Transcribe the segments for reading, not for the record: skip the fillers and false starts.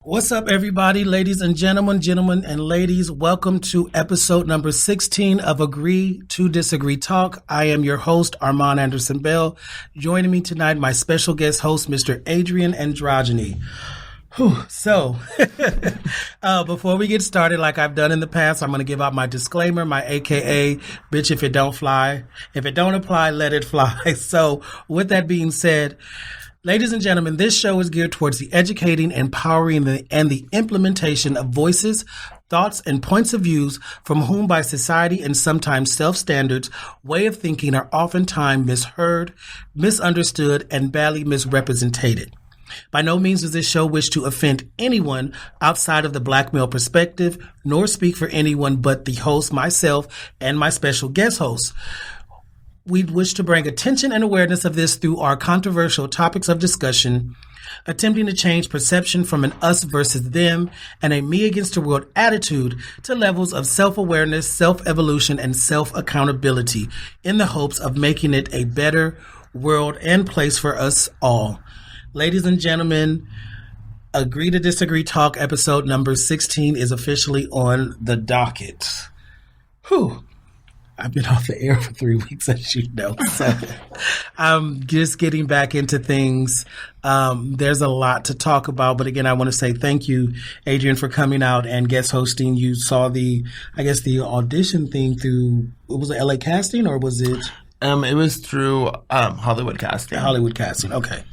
What's up, everybody, ladies and gentlemen and ladies. Welcome to episode number 16 of Agree to Disagree Talk. I am your host, Armond Anderson Bell. Joining me tonight, my special guest host, Mr. Adrian Androgny. So, before we get started, like I've done in the past, I'm going to give out my disclaimer, my AKA, bitch, if it don't fly. If it don't apply, let it fly. So, with that being said, ladies and gentlemen, this show is geared towards the educating, empowering, and the implementation of voices, thoughts, and points of views from whom by society and sometimes self-standards way of thinking are oftentimes misheard, misunderstood, and badly misrepresented. By no means does this show wish to offend anyone outside of the black male perspective, nor speak for anyone but the host, myself, and my special guest host. We wish to bring attention and awareness of this through our controversial topics of discussion, attempting to change perception from an us versus them and a me against the world attitude to levels of self-awareness, self-evolution, and self-accountability in the hopes of making it a better world and place for us all. Ladies and gentlemen, Agree to Disagree Talk episode number 16 is officially on the docket. Whew. I've been off the air for 3 weeks, as you know, so I'm just getting back into things. There's a lot to talk about, but again, I want to say thank you, Adrian, for coming out and guest hosting. You saw the audition thing through, was it LA Casting or was it? It was through Hollywood Casting. Hollywood Casting, okay.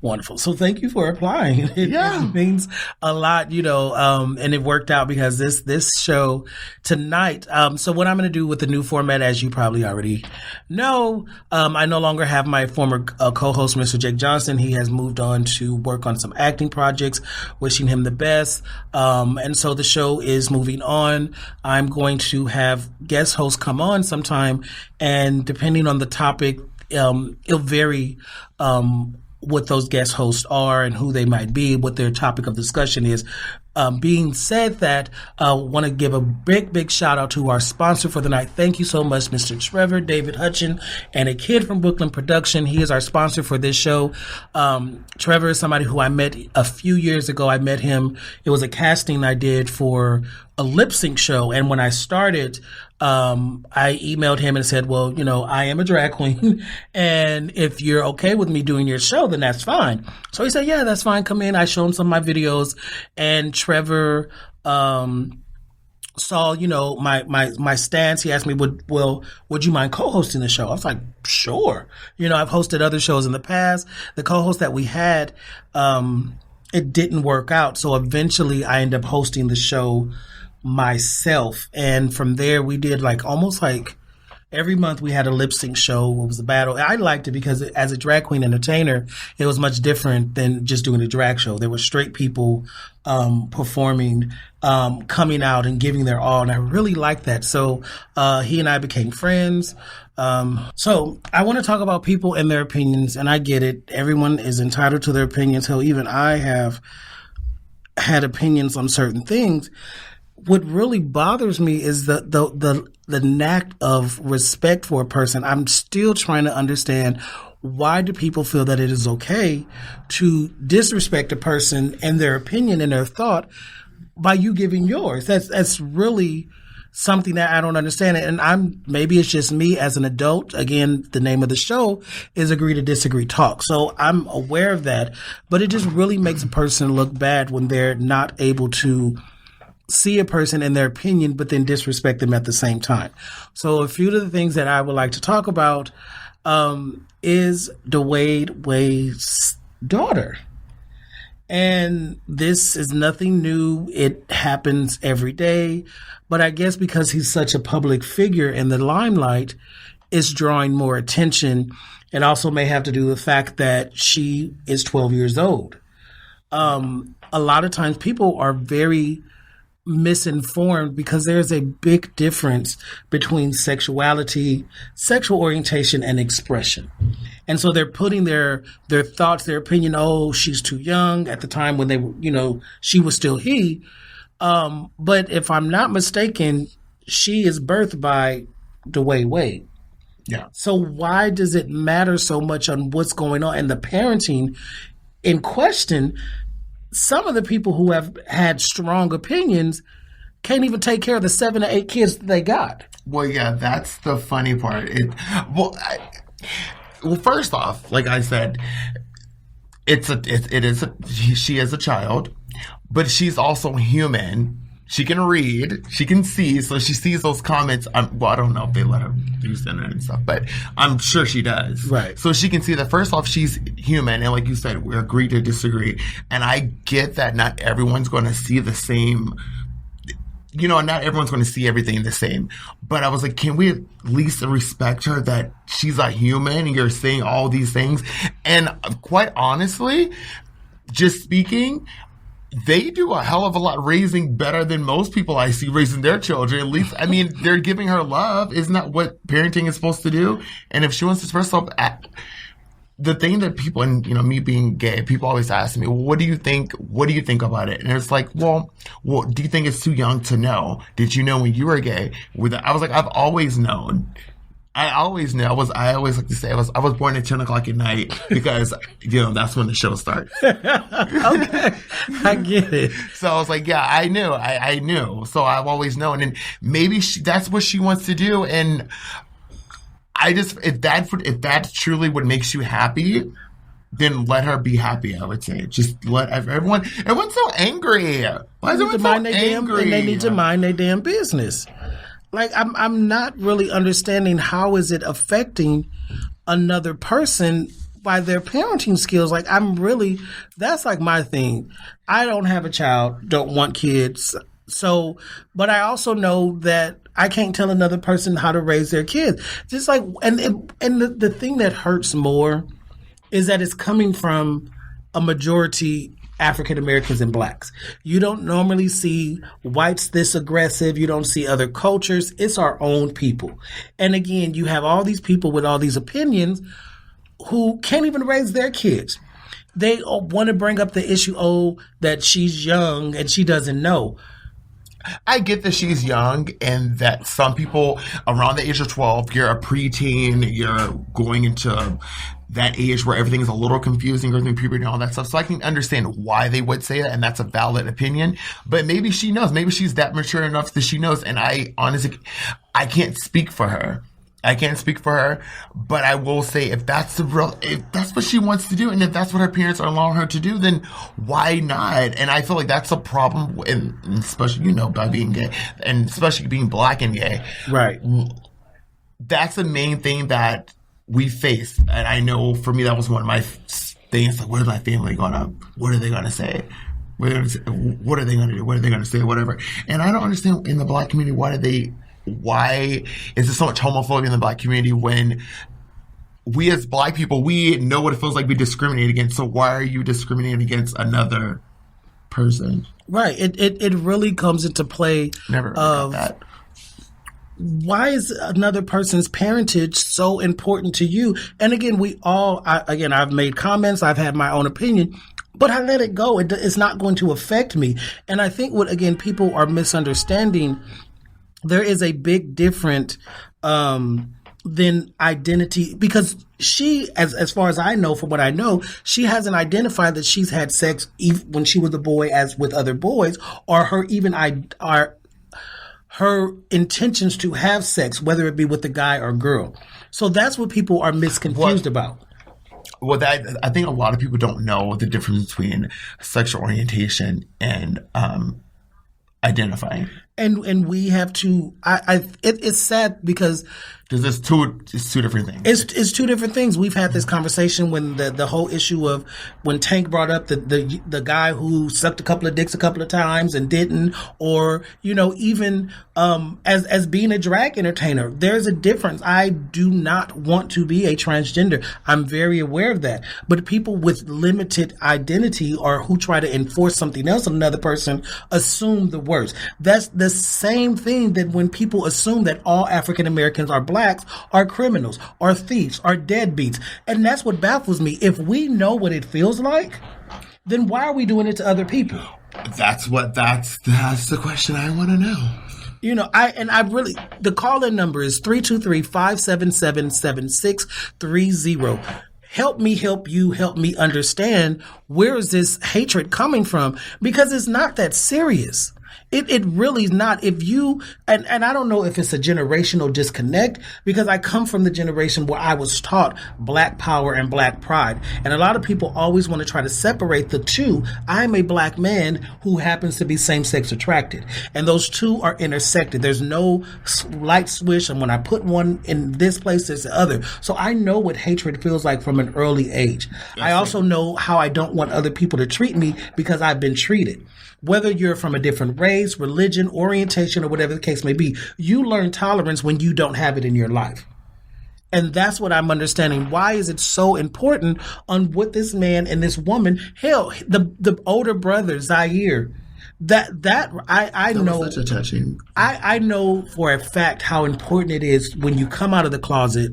Wonderful. So thank you for applying. It means a lot, and it worked out because this show tonight. So what I'm going to do with the new format, as you probably already know, I no longer have my former co-host, Mr. Jake Johnson. He has moved on to work on some acting projects, wishing him the best. And so the show is moving on. I'm going to have guest hosts come on sometime, and depending on the topic, it'll vary, what those guest hosts are and who they might be, what their topic of discussion is. Being said that, I want to give a big shout out to our sponsor for the night. Thank you so much, Mr. Trevor David Hutchin and a kid from Brooklyn Production. He is our sponsor for this show. Trevor is somebody who I met a few years ago. I met him. It was a casting I did for a lip sync show. And when I started, I emailed him and said, well, I am a drag queen, and if you're okay with me doing your show, then that's fine. So he said, yeah, that's fine. Come in. I showed him some of my videos, and Trevor saw, my stance. He asked me, would you mind co-hosting the show? I was like, sure. I've hosted other shows in the past. The co-host that we had, it didn't work out. So eventually I ended up hosting the show myself, and from there we did almost every month we had a lip sync show. It was a battle. I liked it because as a drag queen entertainer, it was much different than just doing a drag show. There were straight people performing, coming out and giving their all, and I really liked that. So he and I became friends. So I want to talk about people and their opinions, and I get it. Everyone is entitled to their opinions. Hell, even I have had opinions on certain things. What really bothers me is the lack of respect for a person. I'm still trying to understand, why do people feel that it is okay to disrespect a person and their opinion and their thought by you giving yours? That's really something that I don't understand. And maybe it's just me as an adult. Again, the name of the show is Agree to Disagree Talk. So I'm aware of that, but it just really makes a person look bad when they're not able to see a person and their opinion, but then disrespect them at the same time. So a few of the things that I would like to talk about is Dwayne Wade's daughter. And this is nothing new. It happens every day. But I guess because he's such a public figure in the limelight, it's drawing more attention. It also may have to do with the fact that she is 12 years old. A lot of times people are very misinformed because there's a big difference between sexuality, sexual orientation, and expression. And so they're putting their thoughts, their opinion, oh, she's too young at the time when they were, she was still he. But if I'm not mistaken, she is birthed by Dwayne Wade. Yeah. So why does it matter so much on what's going on? And the parenting in question some of the people who have had strong opinions can't even take care of the 7 or 8 kids that they got. Well, yeah, that's the funny part. Well, first off, like I said, she is a child, but she's also human. She can read, she can see, so she sees those comments. I don't know if they let her use the internet and stuff, but I'm sure she does. Right. So she can see that, first off, she's human, and like you said, we agree to disagree. And I get that not everyone's going to see the same, not everyone's going to see everything the same. But I was like, can we at least respect her that she's a human and you're saying all these things? And quite honestly, just speaking, they do a hell of a lot raising better than most people I see raising their children. At least, I mean, they're giving her love. Isn't that what parenting is supposed to do? And if she wants to express herself, the thing that people, and me being gay, people always ask me, well, what do you think? What do you think about it? And it's like, well, do you think it's too young to know? Did you know when you were gay? I was like, I've always known. I always knew. I always like to say I was born at 10 o'clock at night because that's when the show starts. Okay, I get it. So I was like, yeah, I knew. I knew. So I've always known, and maybe that's what she wants to do. And I just, if that truly what makes you happy, then let her be happy. I would say, just let everyone's so angry. Why is everyone so angry? And they need to mind their damn business. Like, I'm not really understanding how is it affecting another person by their parenting skills. Like, that's like my thing. I don't have a child, don't want kids. So, but I also know that I can't tell another person how to raise their kids. Just like, and the thing that hurts more is that it's coming from a majority African Americans and blacks. You don't normally see whites this aggressive. You don't see other cultures. It's our own people. And again, you have all these people with all these opinions who can't even raise their kids. They want to bring up the issue, that she's young and she doesn't know. I get that she's young and that some people around the age of 12, you're a preteen, you're going into that age where everything is a little confusing, going through puberty and all that stuff. So I can understand why they would say that, and that's a valid opinion. But maybe she knows. Maybe she's that mature enough that she knows. And I honestly, I can't speak for her. But I will say if that's what she wants to do, and if that's what her parents are allowing her to do, then why not? And I feel like that's a problem, and especially, by being gay, and especially being black and gay. Right. That's the main thing that we face. And I know for me, that was one of my things. Like, where's my family going to, what are they going to say? What are they going to do? What are they going to say? Whatever. And I don't understand in the black community, why is there so much homophobia in the black community when we as black people, we know what it feels like to be discriminated against. So why are you discriminating against another person? Right. It really comes into play. Never really got that. Why is another person's parentage so important to you? And again, I've made comments, I've had my own opinion, but I let it go. It's not going to affect me. And I think people are misunderstanding, there is a big difference than identity, because she, as far as I know, from what I know, she hasn't identified that she's had sex when she was a boy as with other boys, or her intentions to have sex, whether it be with a guy or girl. So that's what people are misconfused about. Well, I think a lot of people don't know the difference between sexual orientation and identifying. And we have to. It's sad because it's two different things. It's two different things. We've had this conversation when the whole issue of when Tank brought up the guy who sucked a couple of dicks a couple of times and didn't, or even as being a drag entertainer, there's a difference. I do not want to be a transgender. I'm very aware of that. But people with limited identity or who try to enforce something else on another person assume the worst. That's the same thing that when people assume that all African Americans are blacks, are criminals, are thieves, are deadbeats. And that's what baffles me. If we know what it feels like, then why are we doing it to other people? That's the question I want to know. The call-in number is 323-577-7630. help me help you, help me understand where is this hatred coming from? Because it's not that serious. It really is not. If you, and I don't know if it's a generational disconnect, because I come from the generation where I was taught Black power and Black pride. And a lot of people always want to try to separate the two. I'm a Black man who happens to be same-sex attracted. And those two are intersected. There's no light switch. And when I put one in this place, there's the other. So I know what hatred feels like from an early age. I also know how I don't want other people to treat me because I've been treated. Whether you're from a different race, religion, orientation, or whatever the case may be, you learn tolerance when you don't have it in your life. And that's what I'm understanding. Why is it so important on what this man and this woman, hell, the older brother, Zaire, I know. Was such a touching. I know for a fact how important it is when you come out of the closet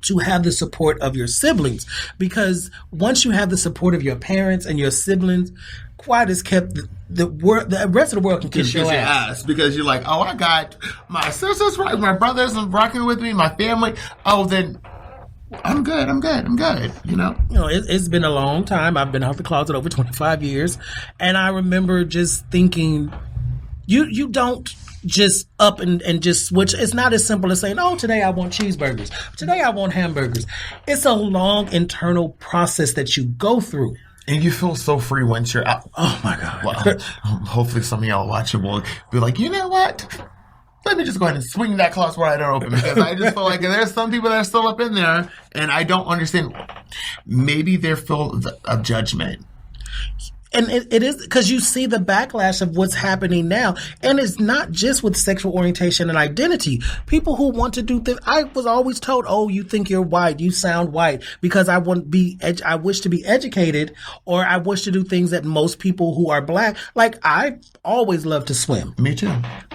to have the support of your siblings. Because once you have the support of your parents and your siblings, quiet is kept. The rest of the world can kiss your ass. Because you're like, oh, I got my sisters, right? My brothers are rocking with me, my family. Oh, then I'm good. You know, it's been a long time. I've been out the closet over 25 years, and I remember just thinking, you don't just up and just switch. It's not as simple as saying, oh, today I want cheeseburgers. Today I want hamburgers. It's a long internal process that you go through. And you feel so free once you're out. Oh, my God. Well, hopefully some of y'all watching will be like, you know what? Let me just go ahead and swing that closet wide door open, because I just feel like there's some people that are still up in there, and I don't understand. Maybe they're full of judgment. And it is because you see the backlash of what's happening now. And it's not just with sexual orientation and identity. People who want to do things. I was always told, oh, you think you're white. You sound white, because I wish to be educated, or I wish to do things that most people who are Black, like I always love to swim. Me too.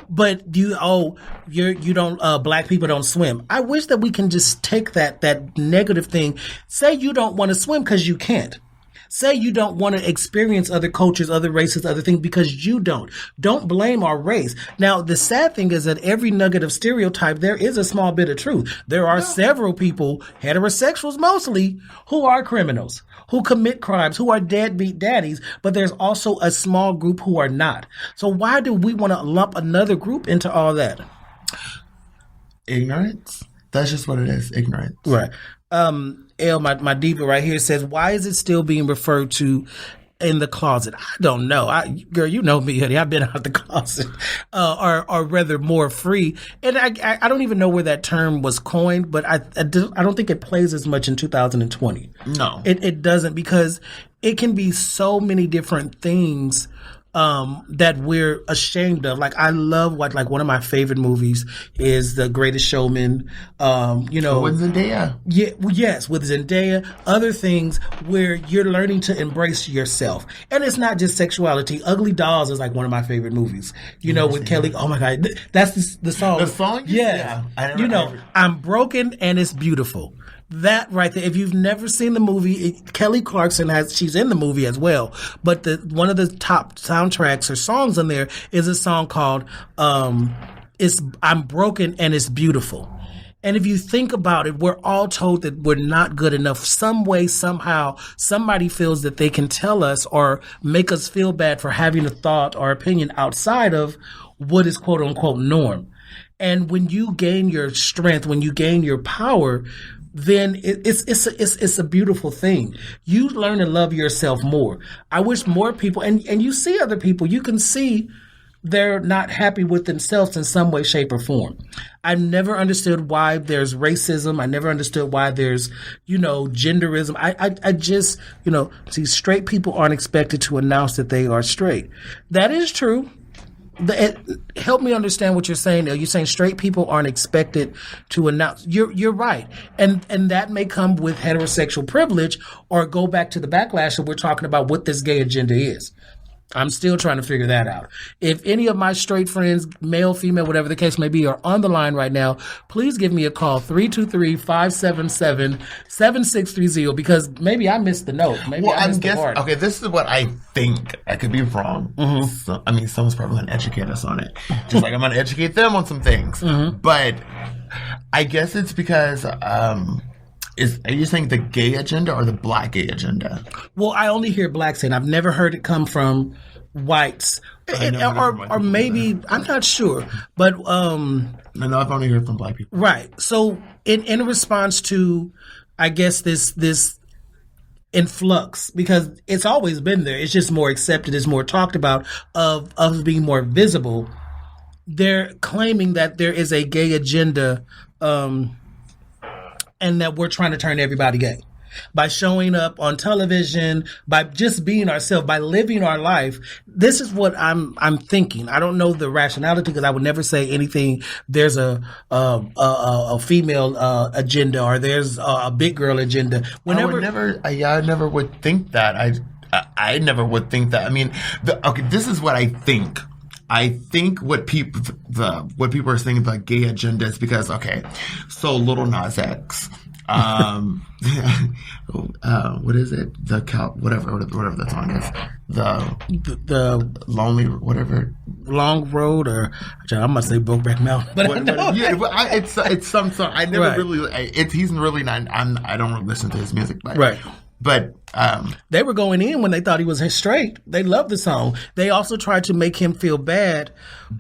But you don't, Black people don't swim. I wish that we can just take that negative thing. Say you don't want to swim because you can't. Say you don't want to experience other cultures, other races, other things because you don't. Don't blame our race. Now, the sad thing is that every nugget of stereotype, there is a small bit of truth. There are several people, heterosexuals mostly, who are criminals, who commit crimes, who are deadbeat daddies, but there's also a small group who are not. So why do we want to lump another group into all that? Ignorance. That's just what it is. Ignorance. Right. Elle, my diva right here says, why is it still being referred to in the closet? I don't know. Girl, you know me, honey. I've been out the closet, or rather more free. And I don't even know where that term was coined, but I don't think it plays as much in 2020. No. It doesn't, because it can be so many different things that we're ashamed of. Like, I love like one of my favorite movies is The Greatest Showman. With Zendaya. Yeah, yes, with Zendaya. Other things where you're learning to embrace yourself, and it's not just sexuality. Ugly Dolls is like one of my favorite movies. With Kelly. Oh my God, that's the song. The song. Yeah. I'm broken and it's beautiful. That right there. If you've never seen the movie, Kelly Clarkson she's in the movie as well. But one of the top soundtracks or songs in there is a song called I'm Broken and It's Beautiful. And if you think about it, we're all told that we're not good enough. Some way, somehow, somebody feels that they can tell us or make us feel bad for having a thought or opinion outside of what is quote unquote norm. And when you gain your strength, when you gain your power, then it's a beautiful thing. You learn to love yourself more. I wish more people, and you see other people, you can see they're not happy with themselves in some way, shape, or form. I've never understood why there's racism. I never understood why there's, genderism. I just, see, straight people aren't expected to announce that they are straight. That is true. Help me understand what you're saying. You're saying straight people aren't expected to announce. You're right, and that may come with heterosexual privilege, or go back to the backlash that we're talking about what this gay agenda is. I'm still trying to figure that out. If any of my straight friends, male, female, whatever the case may be, are on the line right now, please give me a call, 323-577-7630, because maybe I missed the note. Maybe I missed the part. Okay, this is what I think. I could be wrong. Mm-hmm. So, someone's probably going to educate us on it. Just like I'm going to educate them on some things. Mm-hmm. But I guess it's because Are you saying the gay agenda or the black gay agenda? Well, I only hear blacks saying. I've never heard it come from whites, or maybe I'm not sure. But no, I've only heard from black people. Right. So in response to, I guess this influx, because it's always been there. It's just more accepted. It's more talked about, of us being more visible. They're claiming that there is a gay agenda, and that we're trying to turn everybody gay by showing up on television, by just being ourselves, by living our life. This is what I'm thinking. I don't know the rationality, because I would never say anything. There's a female agenda, or there's a big girl agenda. I never would think that. I never would think that. I mean, this is what I think. I think what people are saying about gay agenda is because, so Lil Nas X, what is it? Whatever that song is. The lonely, whatever. Long Road, or I'm gonna say Brokeback Mountain, but it's some song. I never really. He's really not. I don't really listen to his music, but they were going in when they thought he was straight. They loved the song. They also tried to make him feel bad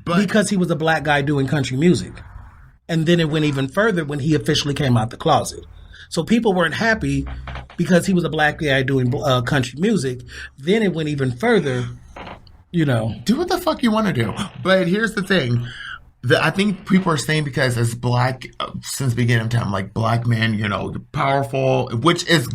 because he was a black guy doing country music. And then it went even further when he officially came out the closet. So people weren't happy because he was a black guy doing country music. Then it went even further, Do what the fuck you want to do. But here's the thing. I think people are saying because as black, since the beginning of time, like black men, powerful, which is...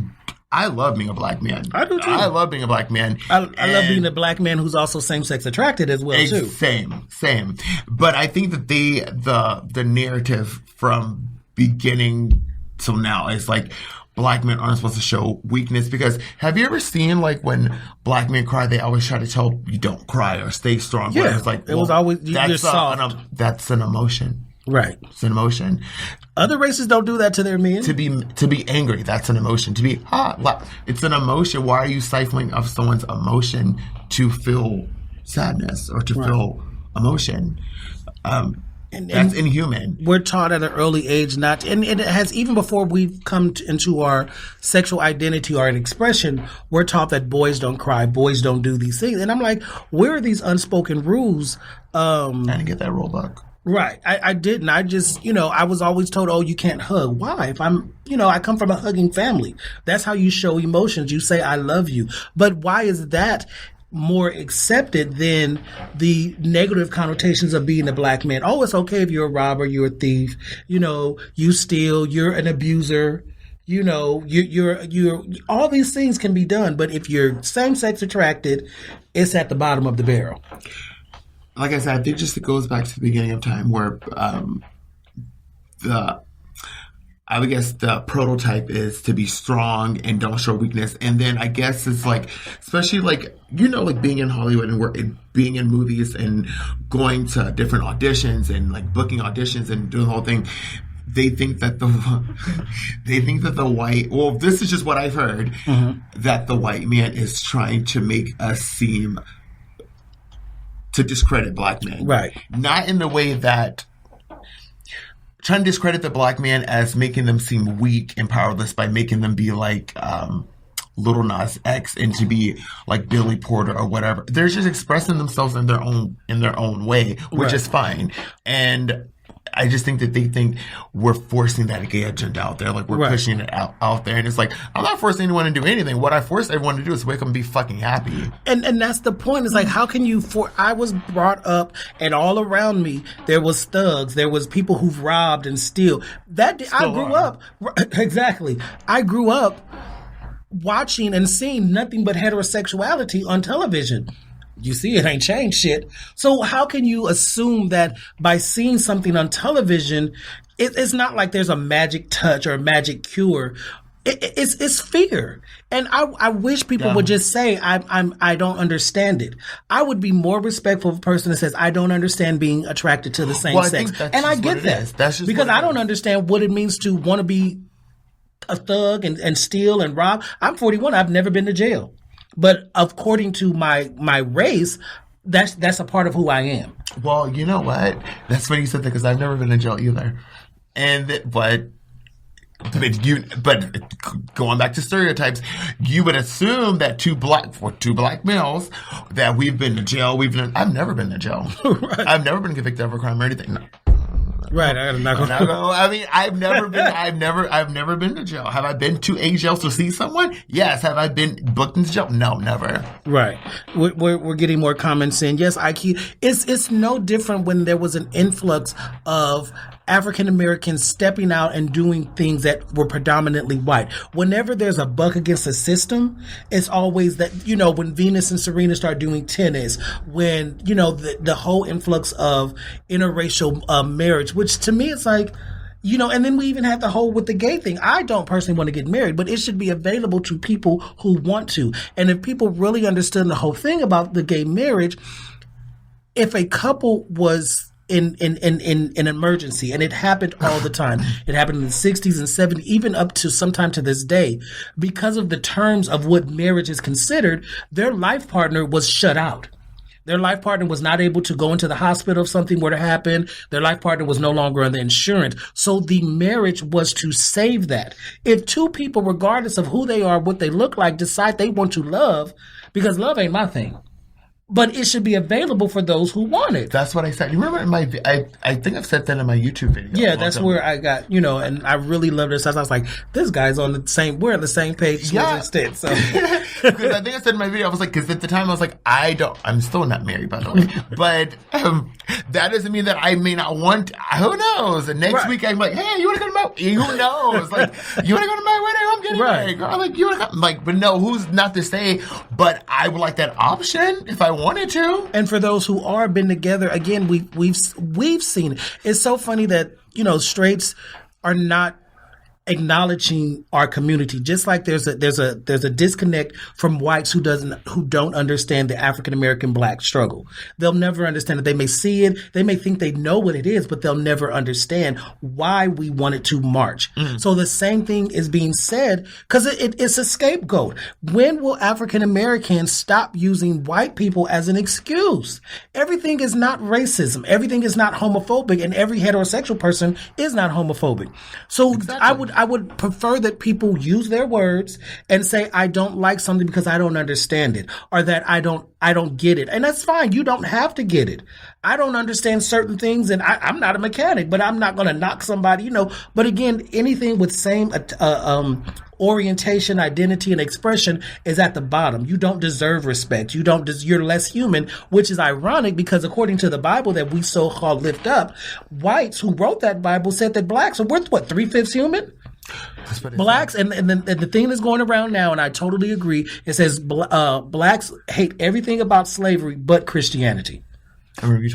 I love being a black man. I do too. I love being a black man. I love being a black man who's also same-sex attracted as well too. Same. But I think that the narrative from beginning till now is like black men aren't supposed to show weakness, because have you ever seen like when black men cry, they always try to tell you don't cry or stay strong. Yeah, it's like it was always you're soft. That's an emotion. Right. It's an emotion. Other races don't do that to their men. To be angry, that's an emotion. To be it's an emotion. Why are you stifling of someone's emotion to feel sadness or to feel emotion? That's inhuman. We're taught at an early age not to, and it has, even before we've come into our sexual identity or an expression, we're taught that boys don't cry, boys don't do these things. And I'm like, where are these unspoken rules? I didn't get that roll back. Right. I didn't. I just, I was always told, oh, you can't hug. Why? If I'm, I come from a hugging family. That's how you show emotions. You say, I love you. But why is that more accepted than the negative connotations of being a black man? Oh, it's okay if you're a robber, you're a thief, you steal, you're an abuser. You're all these things can be done. But if you're same-sex attracted, it's at the bottom of the barrel. Like I said, I think just it goes back to the beginning of time where I would guess the prototype is to be strong and don't show weakness. And then I guess it's like, especially like, like being in Hollywood and being in movies and going to different auditions and like booking auditions and doing the whole thing. They think that the white, well, this is just what I've heard, that the white man is trying to make us seem to discredit black men. Right. Not in the way that trying to discredit the black man as making them seem weak and powerless by making them be like Lil Nas X and to be like Billy Porter or whatever. They're just expressing themselves in their own way, which is fine. And I just think that they think we're forcing that gay agenda out there. Like we're pushing it out there. And it's like, I'm not forcing anyone to do anything. What I force everyone to do is wake up and be fucking happy. And that's the point. It's like, how can you I was brought up and all around me, there was thugs. There was people who've robbed and steal. I grew up. Exactly. I grew up watching and seeing nothing but heterosexuality on television. You see, it ain't changed shit. So how can you assume that by seeing something on television, it's not like there's a magic touch or a magic cure. It's fear. And I wish people would just say, I don't understand it. I would be more respectful of a person that says, I don't understand being attracted to the same sex. And I get that. That's just because I don't understand what it means to want to be a thug and steal and rob. I'm 41. I've never been to jail. But according to my race, that's a part of who I am. Well, you know what? That's funny you said that because I've never been in jail either. But But going back to stereotypes, you would assume that two black males that we've been to jail. I've never been to jail. Right. I've never been convicted of a crime or anything. No. Right, I've never been to jail. Have I been to a jail to see someone? Yes. Have I been booked into jail? No, never. Right. We're getting more comments in. Yes, IQ. It's no different when there was an influx of African Americans stepping out and doing things that were predominantly white. Whenever there's a buck against the system, it's always that, when Venus and Serena start doing tennis, when, the whole influx of interracial marriage, which to me it's like, and then we even had the whole with the gay thing. I don't personally want to get married, but it should be available to people who want to. And if people really understood the whole thing about the gay marriage, if a couple was in an emergency, and it happened all the time. It happened in the 60s and 70s, even up to sometime to this day. Because of the terms of what marriage is considered, their life partner was shut out. Their life partner was not able to go into the hospital if something were to happen. Their life partner was no longer on the insurance. So the marriage was to save that. If two people, regardless of who they are, what they look like, decide they want to love, because love ain't my thing, but it should be available for those who want it. That's what I said. You remember I think I've said that in my YouTube video. Yeah, that's where I got, and I really love this. I was like, this guy's we're on the same page to an extent. So. Because I think I said in my video, I was like, because at the time I was like, I'm still not married, by the way. But that doesn't mean that I may not want, who knows? And next week I'm like, hey, you want to go to my, who knows? Like, you want to go to my wedding? I'm getting married. Girl. Like, you want to come? Like, but no, who's not to say, but I would like that option if I wanted to. And for those who are been together, again, we've seen it. It's so funny that, straights are not acknowledging our community, just like there's a disconnect from whites who don't understand the African American black struggle. They'll never understand it. They may see it, they may think they know what it is, but they'll never understand why we wanted to march. So the same thing is being said because it's a scapegoat. When will African Americans stop using white people as an excuse? Everything is not racism. Everything is not homophobic, and every heterosexual person is not homophobic. So exactly. I would prefer that people use their words and say, I don't like something because I don't understand it, or that I don't get it. And that's fine. You don't have to get it. I don't understand certain things, and I'm not a mechanic, but I'm not going to knock somebody, But again, anything with same orientation, identity, and expression is at the bottom. You don't deserve respect. You're less human, which is ironic because according to the Bible that we so-called lift up, whites who wrote that Bible said that blacks are worth, 3/5 human? Blacks, and the thing that's going around now, and I totally agree, it says blacks hate everything about slavery but Christianity.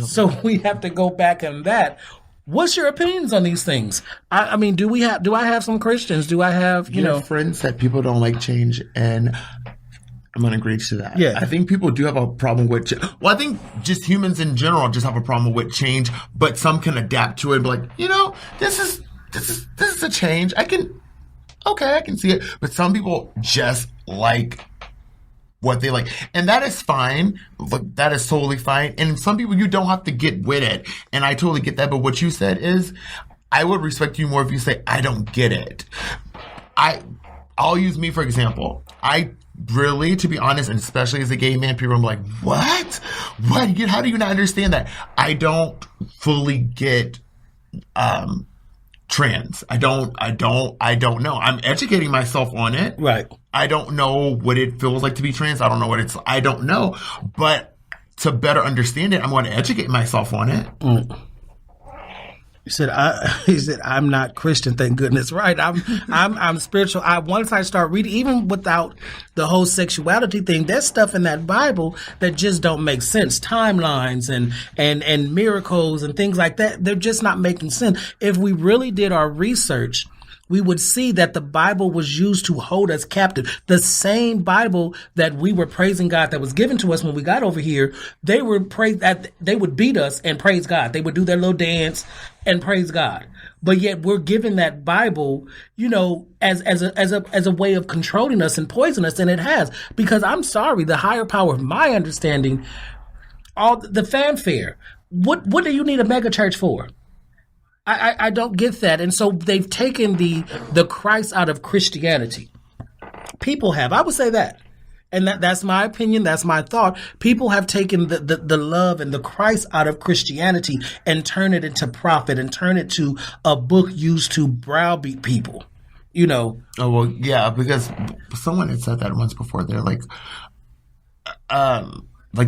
So we have to go back on that. What's your opinions on these things? I mean, do I have some Christians? Do I have, friends that people don't like change? And I'm going to agree to that. Yeah. I think people do have a problem with I think just humans in general just have a problem with change, but some can adapt to it and be like, this is a change. I can see it. But some people just like what they like. And that is fine. Look, that is totally fine. And some people, you don't have to get with it. And I totally get that. But what you said is, I would respect you more if you say, I don't get it. I'll use me for example. I really, to be honest, and especially as a gay man, people are like, what? How do you not understand that? I don't fully get, trans. I don't know. I'm educating myself on it. Right. I don't know what it feels like to be trans. I don't know I don't know. But to better understand it, I'm going to educate myself on it. He said, I'm not Christian, thank goodness. Right. I'm spiritual. Once I start reading, even without the whole sexuality thing, there's stuff in that Bible that just don't make sense. Timelines and miracles and things like that. They're just not making sense. If we really did our research, we would see that the Bible was used to hold us captive. The same Bible that we were praising God that was given to us when we got over here, they would beat us and praise God. They would do their little dance and praise God. But yet we're given that Bible, as a way of controlling us and poisoning us, and it has. Because I'm sorry, the higher power of my understanding, all the fanfare. What do you need a megachurch for? I don't get that. And so they've taken the Christ out of Christianity. People have. I would say that. And that's my opinion. That's my thought. People have taken the love and the Christ out of Christianity and turned it into profit and turned it to a book used to browbeat people, you know. Oh, well, yeah, because someone had said that once before. They're like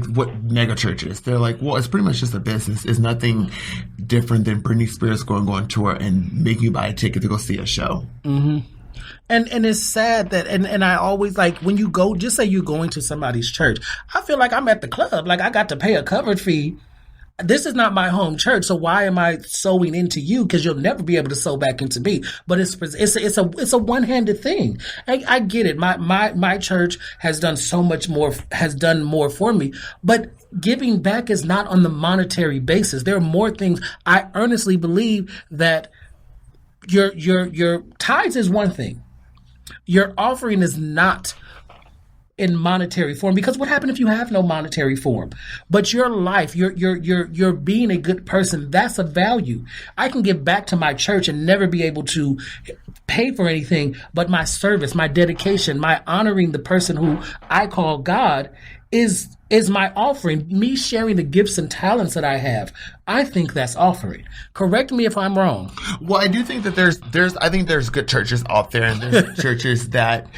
what mega churches. They're like, well, it's pretty much just a business. It's nothing different than Britney Spears going on tour and making you buy a ticket to go see a show. Mm-hmm. And it's sad that, and I always like, when you go, just say you're going to somebody's church, I feel like I'm at the club. Like, I got to pay a covered fee. This is not my home church, so why am I sowing into you? Because you'll never be able to sow back into me. But it's a one-handed thing. I get it. My church has done so much more, has done more for me. But giving back is not on the monetary basis. There are more things. I earnestly believe that your tithes is one thing. Your offering is not in monetary form, because what happens if you have no monetary form? But your life, you're being a good person, that's a value. I can give back to my church and never be able to pay for anything, but my service, my dedication, my honoring the person who I call God is my offering. Me sharing the gifts and talents that I have, I think that's offering. Correct me if I'm wrong. Well, I do think that I think there's good churches out there, and there's churches that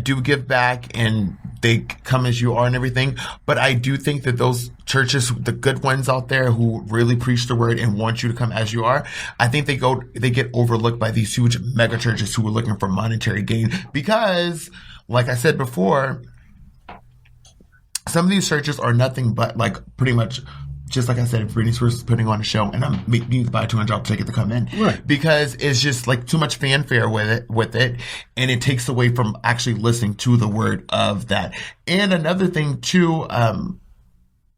do give back and they come as you are and everything. But I do think that those churches, the good ones out there who really preach the word and want you to come as you are, I think they get overlooked by these huge mega churches who are looking for monetary gain. Because, like I said before, some of these churches are nothing but, like, pretty much, just like I said, if Britney Spears is putting on a show and I'm making to buy a $200 ticket to come in. Right. Because it's just like too much fanfare with it. And it takes away from actually listening to the word of that. And another thing too,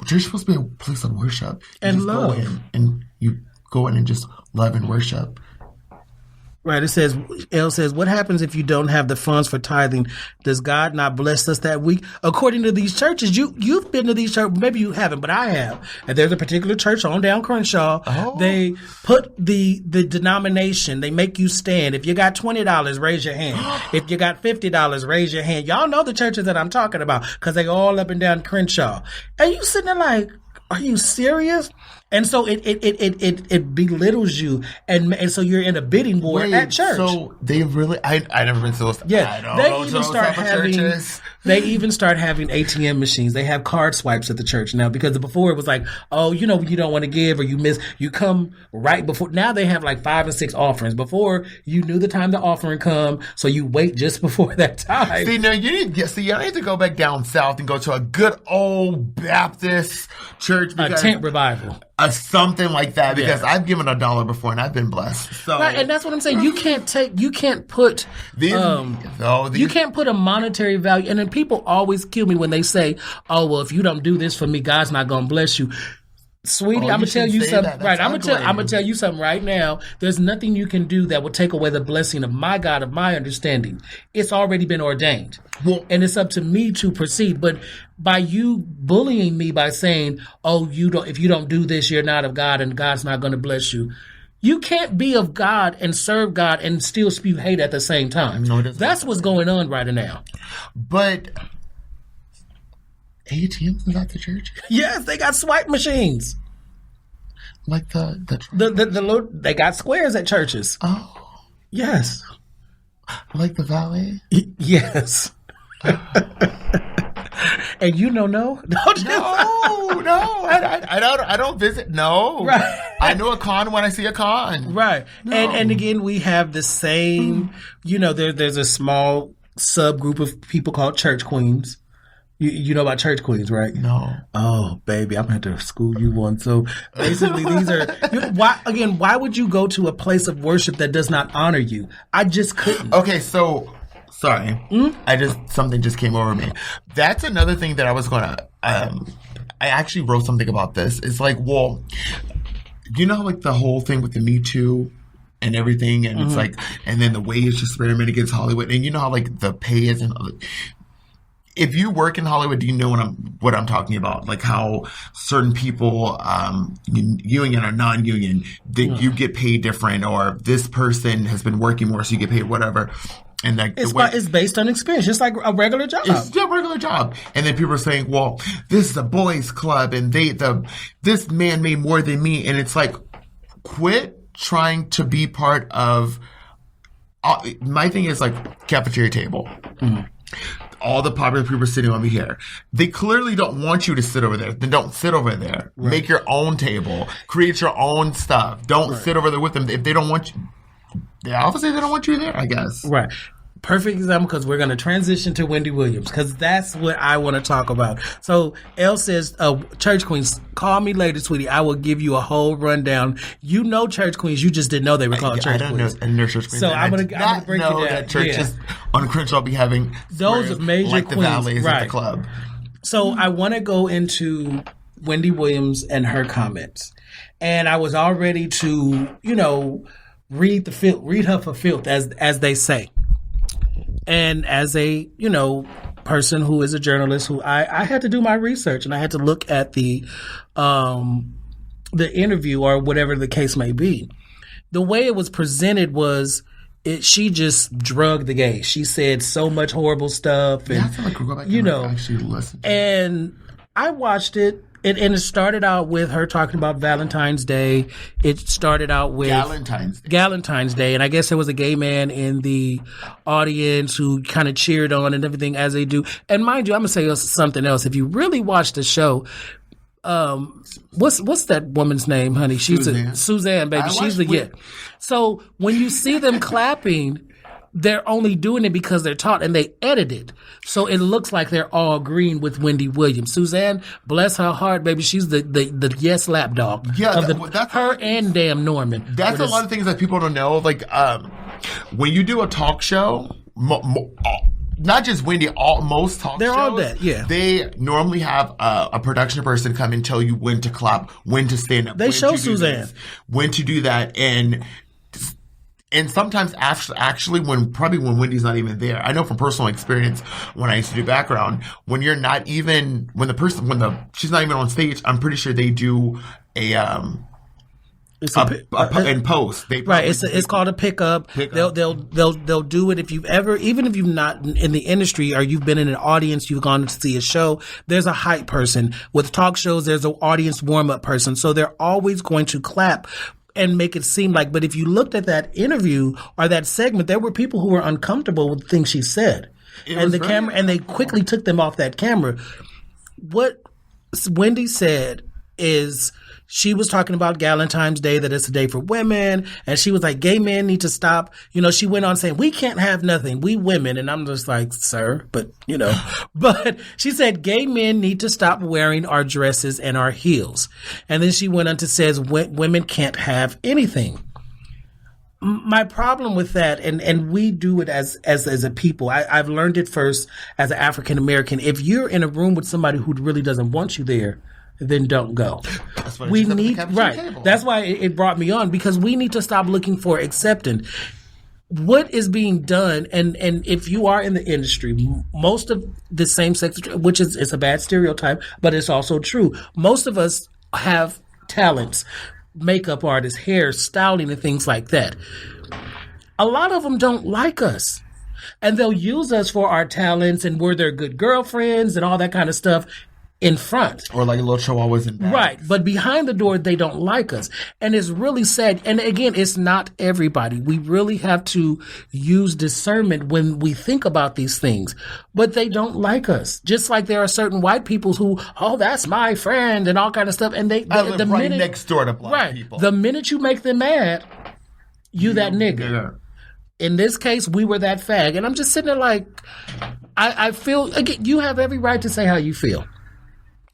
church is supposed to be a place of worship. And just love. Go in and you go in and just love and worship. Right. It says, Elle says, what happens if you don't have the funds for tithing? Does God not bless us that week? According to these churches, you've been to these churches. Maybe you haven't, but I have. And there's a particular church on down Crenshaw. Oh. They put the denomination. They make you stand. If you got $20, raise your hand. If you got $50, raise your hand. Y'all know the churches that I'm talking about, because they all up and down Crenshaw. And you sitting there like, are you serious? And so it belittles you, and so you're in a bidding war at church. So they really, I never been to those. Yeah, they even start having ATM machines. They have card swipes at the church now, because before it was like, oh, you don't want to give, or you come right before. Now they have like 5 and 6 offerings. Before, you knew the time the offering come, so you wait just before that time. See, now you need to go back down south and go to a good old Baptist church, A tent revival. Something like that, because I've given $1 before and I've been blessed. So, right, and that's what I'm saying. You can't put you can't put a monetary value. And then people always kill me when they say, "Oh, well, if you don't do this for me, God's not going to bless you." Sweetie, I'm gonna tell you something. Right, I'm gonna tell you something right now. There's nothing you can do that will take away the blessing of my God, of my understanding. It's already been ordained, and it's up to me to proceed. But by you bullying me by saying, "Oh, if you don't do this, you're not of God, and God's not going to bless you," you can't be of God and serve God and still spew hate at the same time. No, that's what's going on right now. But ATMs at the church? Yes, they got swipe machines. Like the little, they got squares at churches. Oh. Yes. Like the valet? Yes. And no? I don't visit. No. Right. I know a con when I see a con. Right. No. And again, we have the same, there's a small subgroup of people called church queens. You know about church queens, right? No. Oh, baby, I'm going to have to school you one. So basically, these are why would you go to a place of worship that does not honor you? I just couldn't. Okay, so sorry. Something just came over me. That's another thing that I was going to I actually wrote something about this. It's like, well, you know, like the whole thing with the Me Too and everything, and it's like, and then the way it's just experimented against Hollywood, and you know how like the pay is, and if you work in Hollywood, do you know what I'm talking about? Like how certain people, union or non-union, you get paid different, or this person has been working more, so you get paid whatever. And like it's based on experience, just like a regular job. It's a regular job. And then people are saying, well, this is a boys club and this man made more than me. And it's like, quit trying to be part of, my thing is like cafeteria table. Mm-hmm. All the popular people are sitting over here. They clearly don't want you to sit over there. Then don't sit over there. Right. Make your own table. Create your own stuff. Don't sit over there with them. If they don't want you, obviously they don't want you there, I guess. Right. Perfect example, because we're going to transition to Wendy Williams, because that's what I want to talk about. So Elle says, church queens, call me later, sweetie. I will give you a whole rundown. You know church queens. You just didn't know they were called church queens. I know church queens. So I'm going to break it down. That churches on Crenshaw be having those major like queens. The valets at the club. So I want to go into Wendy Williams and her comments. And I was all ready to, read her for filth, as they say. And as a, person who is a journalist, who I had to do my research, and I had to look at the interview or whatever the case may be. The way it was presented was she just drugged the gays. She said so much horrible stuff, and actually listen to and I watched it. And it started out with her talking about Valentine's Day. It started out with Galentine's Day. And I guess there was a gay man in the audience who kind of cheered on and everything, as they do. And mind you, I'm going to say something else. If you really watch the show, what's that woman's name, honey? She's Suzanne, baby. So when you see them clapping, they're only doing it because they're taught, and they edit it. So it looks like they're all agreeing with Wendy Williams. Suzanne, bless her heart, baby. She's the yes lapdog. Yeah, that's her and damn Norman. That's a lot of things that people don't know. Like, when you do a talk show, not just Wendy, most talk shows. They're all that, yeah. They normally have a production person come and tell you when to clap, when to stand up. They show Suzanne. When to do that. And sometimes actually when Wendy's not even there, I know from personal experience when I used to do background, when you're not even, she's not even on stage, I'm pretty sure they do in post. It's called a pickup. They'll do it if you've ever, even if you've not in the industry or you've been in an audience, you've gone to see a show, there's a hype person. With talk shows, there's an audience warm-up person. So they're always going to clap and make it seem like, but if you looked at that interview or that segment, there were people who were uncomfortable with the things she said. And they quickly took them off that camera. What Wendy said is, she was talking about Galentine's Day, that it's a day for women. And she was like, gay men need to stop. She went on saying, we can't have nothing. We women. And I'm just like, sir, but but she said, gay men need to stop wearing our dresses and our heels. And then she went on to says, women can't have anything. My problem with that, and we do it as a people, I've learned it first as an African American. If you're in a room with somebody who really doesn't want you there, then don't go. That's what we need, right? Table. That's why it brought me on, because we need to stop looking for acceptance. What is being done, and if you are in the industry, most of the same sex, which it's a bad stereotype, but it's also true. Most of us have talents, makeup artists, hair, styling, and things like that. A lot of them don't like us. And they'll use us for our talents, and we're their good girlfriends and all that kind of stuff in front. Or like little chihuahuas in back. Right. But behind the door, they don't like us. And it's really sad. And again, it's not everybody. We really have to use discernment when we think about these things. But they don't like us. Just like there are certain white people who, that's my friend and all kind of stuff. And I live right next door to black people. The minute you make them mad, you that nigga. Yeah. In this case, we were that fag. And I'm just sitting there like, I feel, again, you have every right to say how you feel.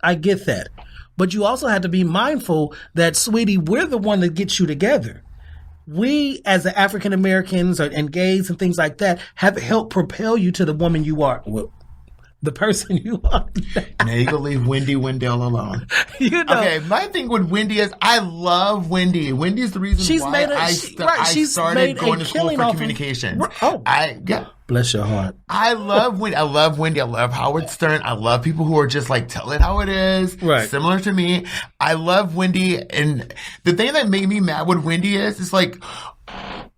I get that. But you also have to be mindful that, sweetie, we're the one that gets you together. We, as the African Americans and gays and things like that, have helped propel you to the woman you are. Well, the person you are. Now you can leave Wendy Wendell alone. Okay, my thing with Wendy is I love Wendy. Wendy's the reason why I started going to school for communications. Bless your heart. I love Wendy. I love Howard Stern. I love people who are just like, tell it how it is. Right. Similar to me. I love Wendy. And the thing that made me mad with Wendy is like,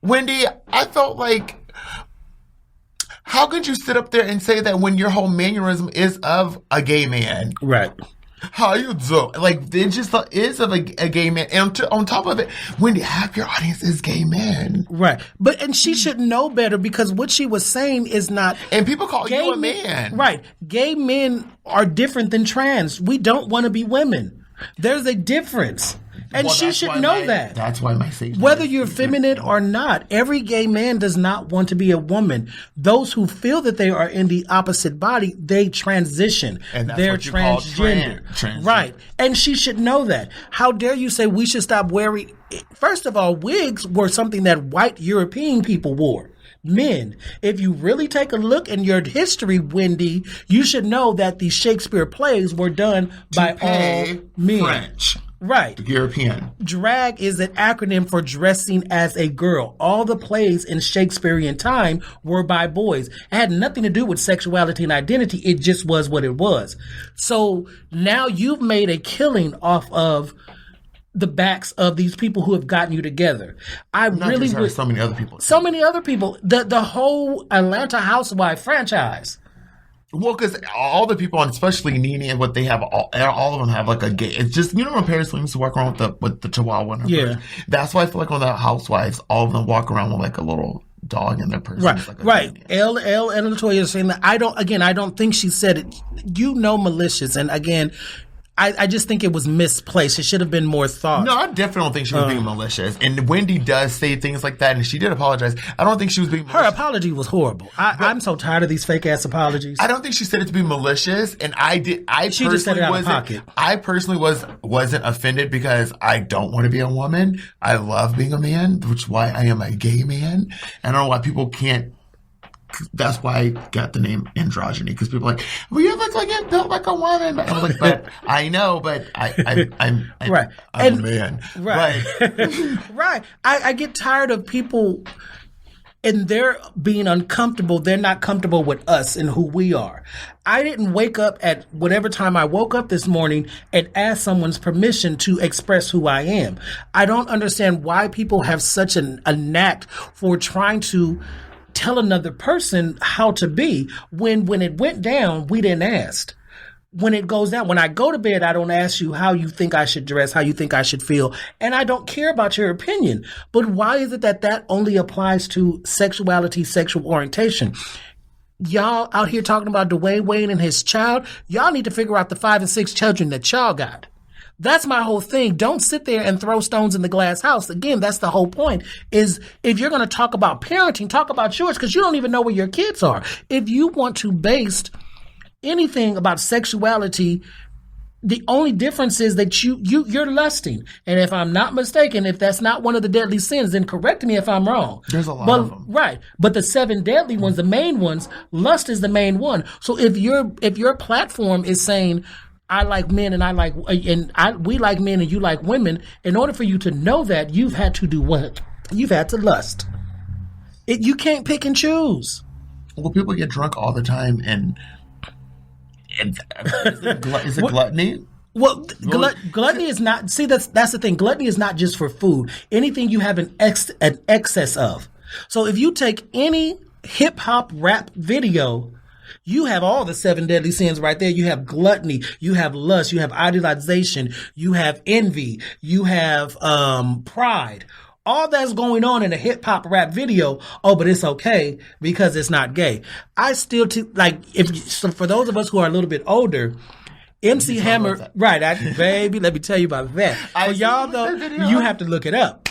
Wendy, I felt like, how could you sit up there and say that when your whole mannerism is of a gay man? Right. How you do? Like, it just is of a gay man. And on top of it, Wendy, half your audience is gay men. Right. And she should know better, because what she was saying is not... And people call you a man. Right. Gay men are different than trans. We don't want to be women. There's a difference. And she should know that. That's why my sage. Whether you're feminine or not, every gay man does not want to be a woman. Those who feel that they are in the opposite body, they transition. And that's they're what you call transgender. Right. And she should know that. How dare you say we should stop wearing... First of all, wigs were something that white European people wore. Men. If you really take a look in your history, Wendy, you should know that the Shakespeare plays were done by all men. French. Right. European. Drag is an acronym for dressing as a girl. All the plays in Shakespearean time were by boys. It had nothing to do with sexuality and identity. It just was what it was. So now you've made a killing off of the backs of these people who have gotten you together. So many other people. So many other people. The whole Atlanta Housewife franchise. Well, because all the people, and especially Nene, and what they have, all of them have like a gay. It's just, you know, when Paris Williams walk around with the Chihuahua in her purse? That's why I feel like on the Housewives, all of them walk around with like a little dog in their purse. Right, like right. Elle and Latoya are saying that. I don't think she said it. You know, malicious, and again, I just think it was misplaced. It should have been more thought. No, I definitely don't think she was being malicious. And Wendy does say things like that, and she did apologize. I don't think she was being malicious. Her apology was horrible. I'm so tired of these fake ass apologies. I don't think she said it to be malicious, and she just said it out of pocket. I personally wasn't offended because I don't want to be a woman. I love being a man, which is why I am a gay man. And I don't know why people can't. That's why I got the name androgyny, because people are like, well, you look like you're built like a woman. But I'm like, but I know, but I'm right. I'm a man. Right. Right. I get tired of people, and they're being uncomfortable. They're not comfortable with us and who we are. I didn't wake up at whatever time I woke up this morning and ask someone's permission to express who I am. I don't understand why people have such a knack for trying to tell another person how to be when it went down, we didn't ask. When it goes down, when I go to bed, I don't ask you how you think I should dress, how you think I should feel, and I don't care about your opinion. But why is it that only applies to sexuality, sexual orientation? Y'all out here talking about Dwayne Wade and his child, y'all need to figure out the 5 and 6 children that y'all got. That's my whole thing. Don't sit there and throw stones in the glass house. Again, that's the whole point, is if you're going to talk about parenting, talk about yours, because you don't even know where your kids are. If you want to base anything about sexuality, the only difference is that you're lusting. And if I'm not mistaken, if that's not one of the deadly sins, then correct me if I'm wrong. There's a lot of them. Right. But the 7 deadly ones, the main ones, lust is the main one. So if your platform is saying, I like men and we like men and you like women, in order for you to know that, you've had to do what? You've had to lust. You can't pick and choose. Well, people get drunk all the time, and is it gluttony? Well, gluttony is not. See, that's the thing. Gluttony is not just for food. Anything you have an excess of. So if you take any hip hop rap video, you have all the 7 deadly sins right there. You have gluttony, you have lust, you have idealization, you have envy, you have pride. All that's going on in a hip hop rap video. Oh, but it's okay because it's not gay. I still for those of us who are a little bit older, MC Hammer, right? Baby, let me tell you about that. For y'all though, you have to look it up.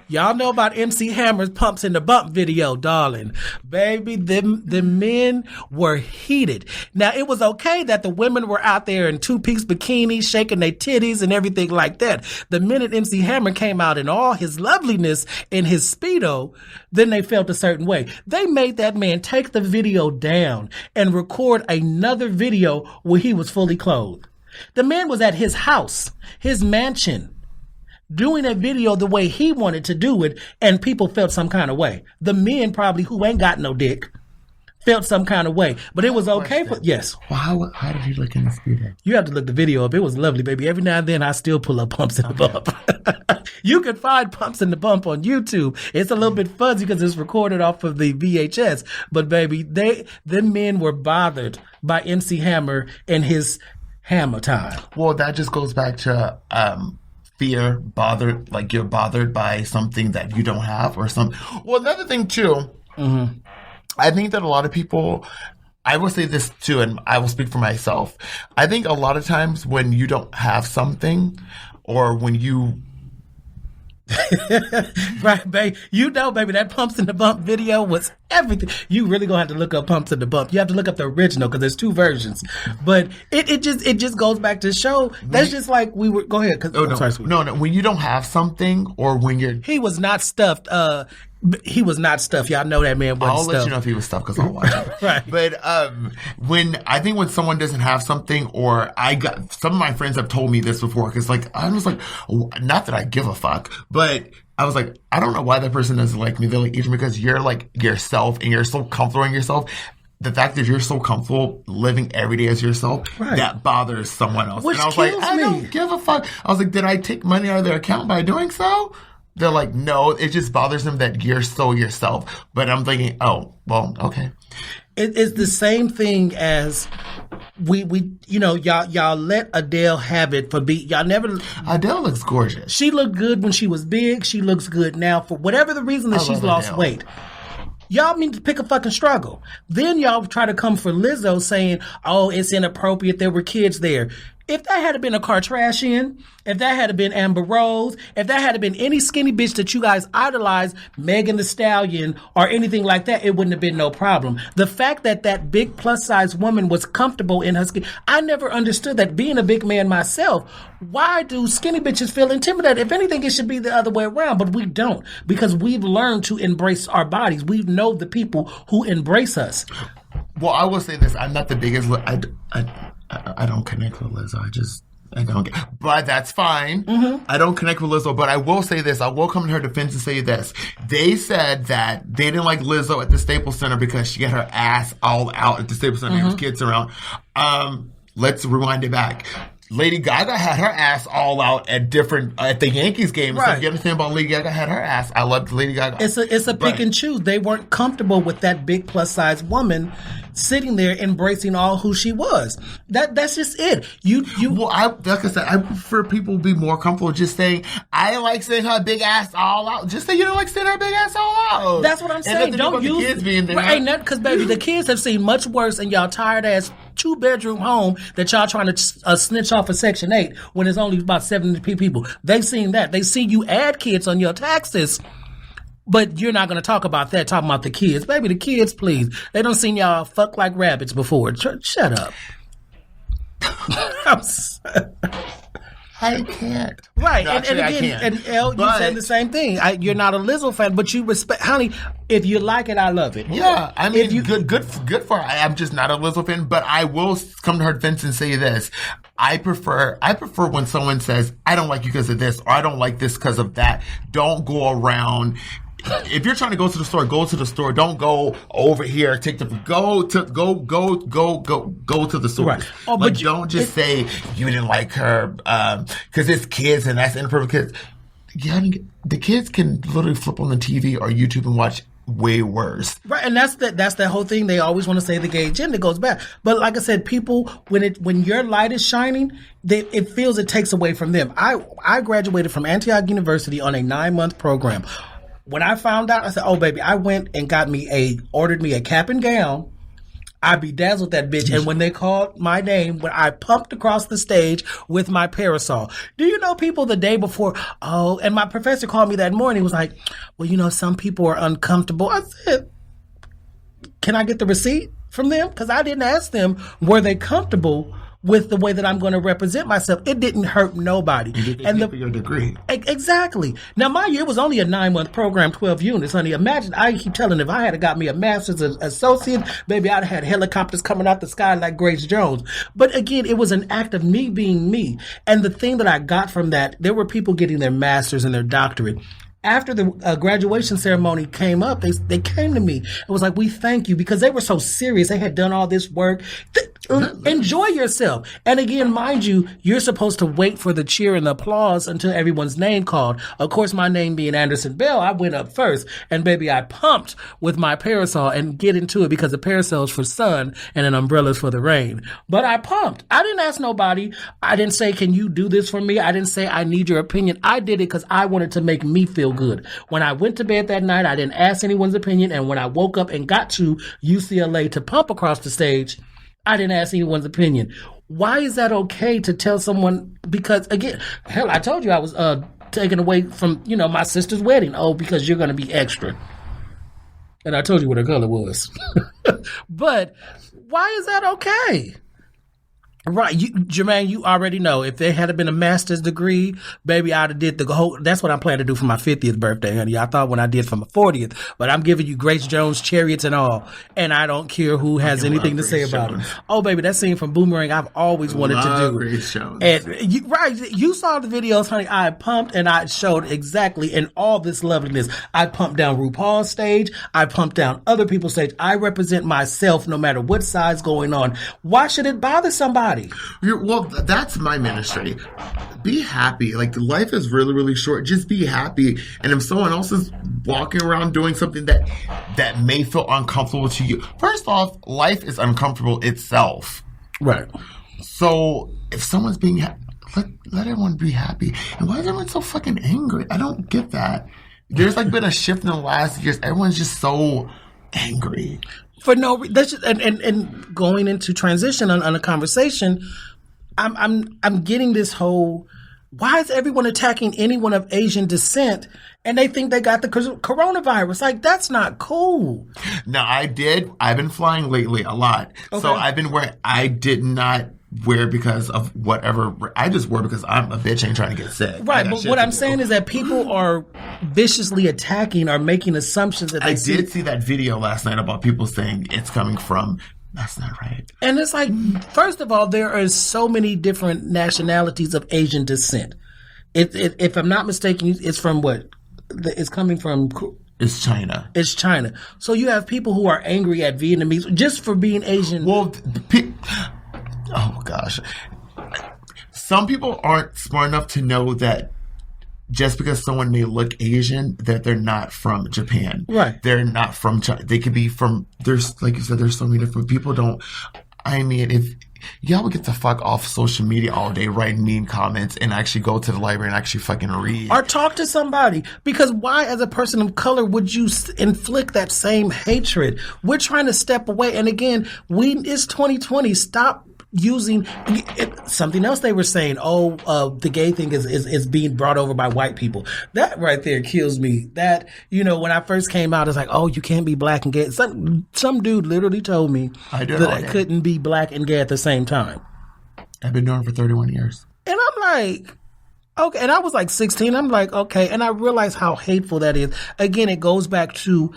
Y'all know about MC Hammer's Pumps in the Bump video, darling. Baby, the men were heated. Now, it was okay that the women were out there in 2-piece bikinis, shaking their titties and everything like that. The minute MC Hammer came out in all his loveliness in his Speedo, then they felt a certain way. They made that man take the video down and record another video where he was fully clothed. The man was at his house, his mansion, doing a video the way he wanted to do it, and people felt some kind of way. The men probably who ain't got no dick felt some kind of way. But it was okay for, yes. Well, how did you look in the spirit? You have to look the video up. It was lovely, baby. Every now and then I still pull up Pumps in the Bump. You can find Pumps in the Bump on YouTube. It's a little bit fuzzy because it's recorded off of the VHS. But baby, them men were bothered by MC Hammer and his hammer time. Well, that just goes back to fear, bothered, like you're bothered by something that you don't have or something. Well, another thing too, I think that a lot of people, I will say this too, and I will speak for myself. I think a lot of times when you don't have something or when you right, babe. You know, baby, that Pumps in the Bump video was everything. You really gonna have to look up Pumps in the Bump. You have to look up the original because there's 2 versions. But it just goes back to show that's just like we were. Go ahead. No. When you don't have something, or when you're, he was not stuffed. He was not stuffed. Y'all know that man wasn't I'll stuffed. let you know if he was stuffed because I'll watch it. Right. But when someone doesn't have something, or some of my friends have told me this before, because like I'm just like, not that I give a fuck, but I was like, I don't know why that person doesn't like me. They're like, Adrian, because you're like yourself and you're so comfortable in yourself. The fact that you're so comfortable living every day as yourself, that bothers someone else. Which and I was kills like, I don't give a fuck. I was like, did I take money out of their account by doing so? They're like, no, it just bothers them that you're so yourself. But I'm thinking, oh, well, okay. It's the same thing as we y'all let Adele have it for y'all never. Adele looks gorgeous. She looked good when she was big. She looks good now for whatever the reason that she's lost weight. Y'all need to pick a fucking struggle. Then y'all try to come for Lizzo saying, oh, it's inappropriate. There were kids there. If that had been a Kardashian, if that had been Amber Rose, if that had been any skinny bitch that you guys idolize, Megan Thee Stallion or anything like that, it wouldn't have been no problem. The fact that that big plus size woman was comfortable in her skin, I never understood that. Being a big man myself, why do skinny bitches feel intimidated? If anything, it should be the other way around, but we don't, because we've learned to embrace our bodies. We know the people who embrace us. Well, I will say this. I'm not the biggest. I don't connect with Lizzo. I don't get, but that's fine. Mm-hmm. I don't connect with Lizzo, but I will say this. I will come to her defense and say this. They said that they didn't like Lizzo at the Staples Center because she got her ass all out at the Staples Center. There was kids around. Let's rewind it back. Lady Gaga had her ass all out at the Yankees game. Right. So you understand about Lady Gaga had her ass. I loved Lady Gaga. It's a pick and choose. They weren't comfortable with that big plus size woman sitting there embracing all who she was. That's just it. Well, like I said, I prefer people be more comfortable just saying, I like seeing her big ass all out. Just say you don't like seeing her big ass all out. That's what I'm saying. Don't use the kids being there. Right, because baby, the kids have seen much worse in y'all tired ass 2-bedroom home that y'all trying to snitch off of Section 8 when there's only about 70 people. They've seen that. They've seen you add kids on your taxes. But you're not going to talk about that, talking about the kids. Baby, the kids, please. They done seen y'all fuck like rabbits before. Shut up. I can't. Right. No, and actually, again, I can't. and Elle, you said the same thing. You're not a Lizzo fan, but you respect, honey, if you like it, I love it. Yeah. I mean, good for her. I'm just not a Lizzo fan, but I will come to her defense and say this. I prefer when someone says, I don't like you because of this, or I don't like this because of that. Don't go around. If you're trying to go to the store, go to the store. Don't go over here. Go to the store. Right. Oh, but don't just say you didn't like her because it's kids and that's inappropriate. Kids. Yeah, the kids can literally flip on the TV or YouTube and watch way worse. Right, and that's the whole thing. They always want to say the gay agenda goes back. But like I said, people, when your light is shining, it feels it takes away from them. I graduated from Antioch University on a 9-month program. When I found out, I said, oh, baby, I went and ordered me a cap and gown. I bedazzled that bitch. And when they called my name, when I pumped across the stage with my parasol, do you know people the day before? Oh, and my professor called me that morning. He was like, well, some people are uncomfortable. I said, can I get the receipt from them? Because I didn't ask them, were they comfortable with the way that I'm going to represent myself? It didn't hurt nobody. You did for your degree. Exactly. Now, mind you, it was only a 9-month program, 12 units, honey. Imagine, I keep telling if I had got me a master's associate, baby, I'd have had helicopters coming out the sky like Grace Jones. But again, it was an act of me being me. And the thing that I got from that, there were people getting their master's and their doctorate. after the graduation ceremony came up, they came to me. It was like, we thank you, because they were so serious. They had done all this work. Enjoy yourself. And again, mind you, you're supposed to wait for the cheer and the applause until everyone's name called. Of course, my name being Anderson Bell, I went up first. And baby, I pumped with my parasol, and get into it because the parasol's for sun and an umbrella's for the rain. But I pumped. I didn't ask nobody. I didn't say, can you do this for me? I didn't say, I need your opinion. I did it because I wanted to make me feel good. When I went to bed that night, I didn't ask anyone's opinion. And when I woke up and got to UCLA to pump across the stage, I didn't ask anyone's opinion. Why is that okay to tell someone? Because again, hell, I told you I was taken away from, my sister's wedding. Oh, because you're going to be extra. And I told you what her color was. But why is that okay? Right, Jermaine, you already know. If there had been a master's degree, baby, I'd have did the whole. That's what I'm planning to do for my 50th birthday, honey. I thought when I did for my 40th, but I'm giving you Grace Jones chariots and all, and I don't care who has anything to say about it. Oh, baby, that scene from Boomerang, I've always wanted to do. Grace Jones. And you saw the videos, honey. I pumped and I showed exactly in all this loveliness. I pumped down RuPaul's stage. I pumped down other people's stage. I represent myself, no matter what side's going on. Why should it bother somebody? Well, that's my ministry. Be happy. Like, life is really, really short. Just be happy. And if someone else is walking around doing something that may feel uncomfortable to you, first off, life is uncomfortable itself. Right. So if someone's being let everyone be happy. And why is everyone so fucking angry? I don't get that. There's been a shift in the last years. Everyone's just so angry. For no, that's just, and going into transition on a conversation, I'm getting this whole, why is everyone attacking anyone of Asian descent and they think they got the coronavirus? Like, that's not cool. No, I've been flying lately a lot. Okay. So I've been wearing, I did not wear because of whatever. I just wear because I'm a bitch, ain't trying to get sick. Right, but what I'm saying is that people are viciously attacking or making assumptions that they did see that video last night about people saying it's coming from. That's not right. And it's like, first of all, there are so many different nationalities of Asian descent. If I'm not mistaken, it's from what? It's coming from. It's China. It's China. So you have people who are angry at Vietnamese just for being Asian. Well, oh gosh. Some people aren't smart enough to know that just because someone may look Asian, that they're not from Japan. Right. They're not from China. They could be from, there's, like you said, there's so many different people if y'all would get the fuck off social media all day writing mean comments and actually go to the library and actually fucking read. Or talk to somebody. Because why, as a person of color, would you inflict that same hatred? We're trying to step away. And again, it's 2020. Stop using something else they were saying. The gay thing is being brought over by white people. That right there kills me. That, when I first came out, it's like, oh, you can't be black and gay. Some dude literally told me that I couldn't be black and gay at the same time. I've been doing it for 31 years. And I'm like, okay. And I was like 16. I'm like, okay. And I realized how hateful that is. Again, it goes back to,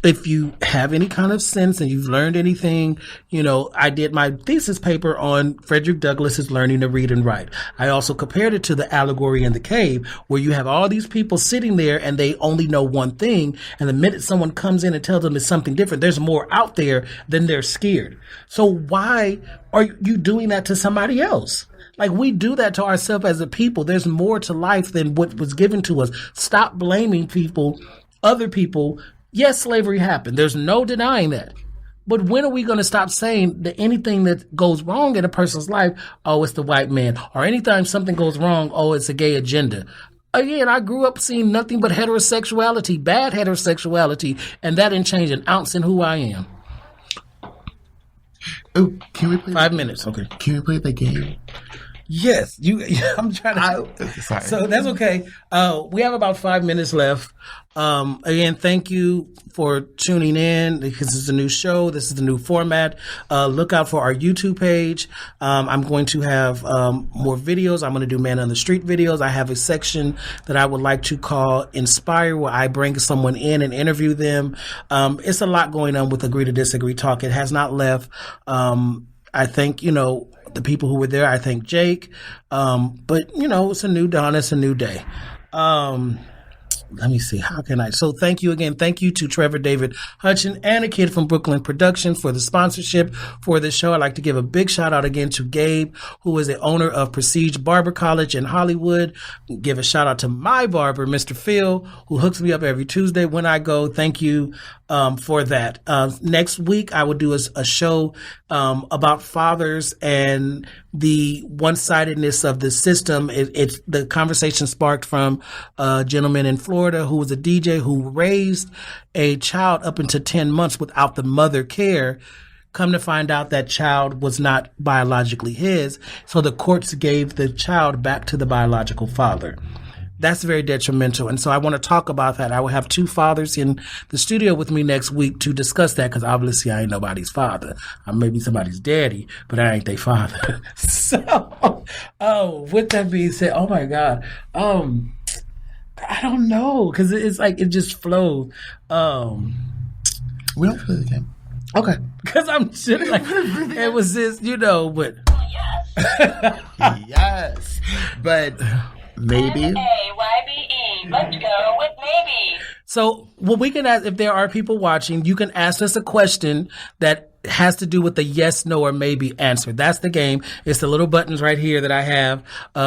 if you have any kind of sense and you've learned anything, I did my thesis paper on Frederick Douglass's learning to read and write. I also compared it to the allegory in the cave, where you have all these people sitting there and they only know one thing. And the minute someone comes in and tells them it's something different, there's more out there, then they're scared. So why are you doing that to somebody else? Like, we do that to ourselves as a people. There's more to life than what was given to us. Stop blaming people, other people. Yes, slavery happened. There's no denying that. But when are we going to stop saying that anything that goes wrong in a person's life, oh, it's the white man, or anytime something goes wrong, oh, it's a gay agenda? Again, I grew up seeing nothing but heterosexuality, bad heterosexuality, and that didn't change an ounce in who I am. Oh, can we play 5 minutes? Okay. Can we play the game? Yes, I'm trying to. Sorry. So that's okay. We have about 5 minutes left. Again, thank you for tuning in, because this is a new show. This is the new format. Look out for our YouTube page. I'm going to have more videos. I'm going to do man on the street videos. I have a section that I would like to call Inspire, where I bring someone in and interview them. It's a lot going on with Agree to Disagree Talk. It has not left. I think, the people who were there. I thank Jake. But, it's a new dawn. It's a new day. let me see. How can I? So thank you again. Thank you to Trevor David Hutchin and a kid from Brooklyn Productions for the sponsorship for this show. I'd like to give a big shout out again to Gabe, who is the owner of Prestige Barber College in Hollywood. Give a shout out to my barber, Mr. Phil, who hooks me up every Tuesday when I go. Thank you for that. Next week, I will do a show about fathers and the one-sidedness of the system. It's the conversation sparked from a gentleman in Florida who was a DJ who raised a child up into 10 months without the mother care. Come to find out that child was not biologically his, so the courts gave the child back to the biological father. That's very detrimental. And so I want to talk about that. I will have two fathers in the studio with me next week to discuss that, because obviously I ain't nobody's father. I may be somebody's daddy, but I ain't their father. So, with that being said, oh my God. I don't know, because it's like it just flows. We don't play the game. Okay. Because I'm just like, it was this, but. Yes. But. Maybe. M-A-Y-B-E. Let's go with maybe. So, we can ask, if there are people watching, you can ask us a question that has to do with the yes, no, or maybe answer. That's the game. It's the little buttons right here that I have.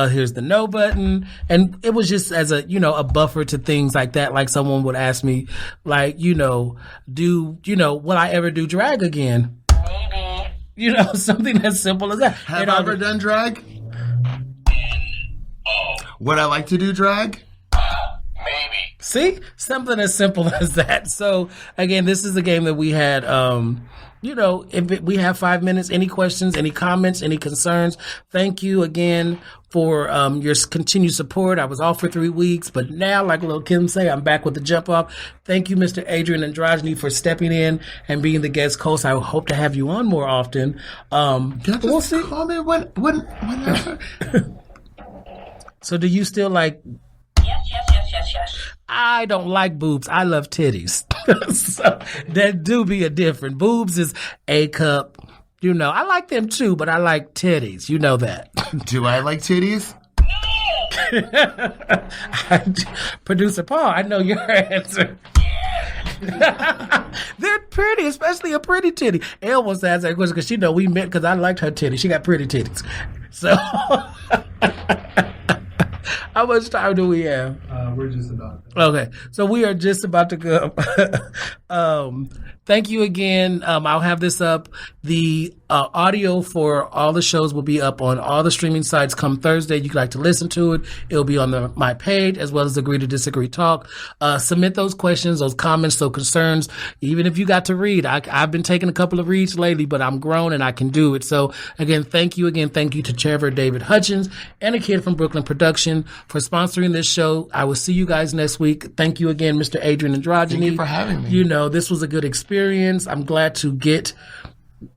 Here's the no button. And it was just as a buffer to things like that. Like someone would ask me, like, will I ever do drag again? Maybe. Something as simple as that. Have I ever done drag? Would I like to do drag? Maybe. See? Something as simple as that. So, again, this is a game that we had, if we have 5 minutes, any questions, any comments, any concerns, thank you again for your continued support. I was off for 3 weeks, but now, like Lil Kim say, I'm back with the jump off. Thank you, Mr. Adrian Androgny, for stepping in and being the guest host. I hope to have you on more often. We'll see. Call me whenever. So do you still like... Yes. I don't like boobs. I love titties. So that do be a different. Boobs is A cup. I like them too, but I like titties. You know that. Do I like titties? Producer Paul, I know your answer. They're pretty, especially a pretty titty. Elle wants to ask that question because we met because I liked her titty. She got pretty titties. So... How much time do we have? We're just about done. Okay, so we are just about to go. Thank you again. I'll have this up. The audio for all the shows will be up on all the streaming sites come Thursday. You can like to listen to it. It'll be on my page, as well as Agree to Disagree Talk. Submit those questions, those comments, those concerns. Even if you got to read, I've been taking a couple of reads lately, but I'm grown and I can do it. So again, thank you to Trevor David Hutchins and a kid from Brooklyn Production for sponsoring this show. I will see you guys next week. Thank you again, Mr. Adrian Androgny. Thank you for having me. This was a good experience. I'm glad to get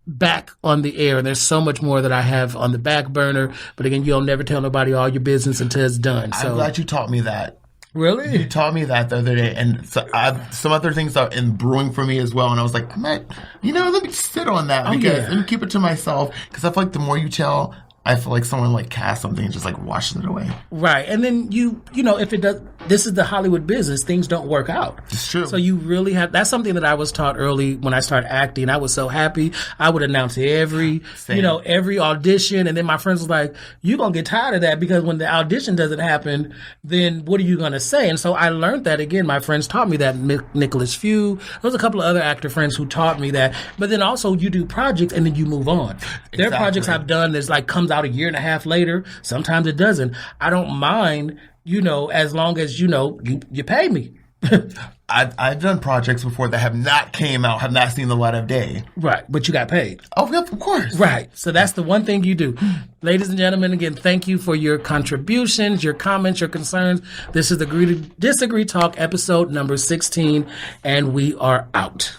back on the air. There's so much more that I have on the back burner. But again, you'll never tell nobody all your business until it's done. So. I'm glad you taught me that. Really? You taught me that the other day. And so some other things are in brewing for me as well. And I was like, man, let me sit on that. Let me keep it to myself. Because I feel like the more you tell, I feel like someone casts something and just washes it away. Right. And then if it does, this is the Hollywood business. Things don't work out. It's true. So you really have, that's something that I was taught early when I started acting. I was so happy. I would announce every audition. And then my friends was like, you're going to get tired of that because when the audition doesn't happen, then what are you going to say? And so I learned that again. My friends taught me that. Nicholas Few. There was a couple of other actor friends who taught me that. But then also you do projects and then you move on. Exactly. There are projects I've done that's comes out a year and a half later. Sometimes it doesn't. I don't mind, as long as, you pay me. I've done projects before that have not came out, have not seen the light of day. Right. But you got paid. Oh, yeah, of course. Right. So that's the one thing you do. Ladies and gentlemen, again, thank you for your contributions, your comments, your concerns. This is the Agree to Disagree Talk episode number 16, and we are out.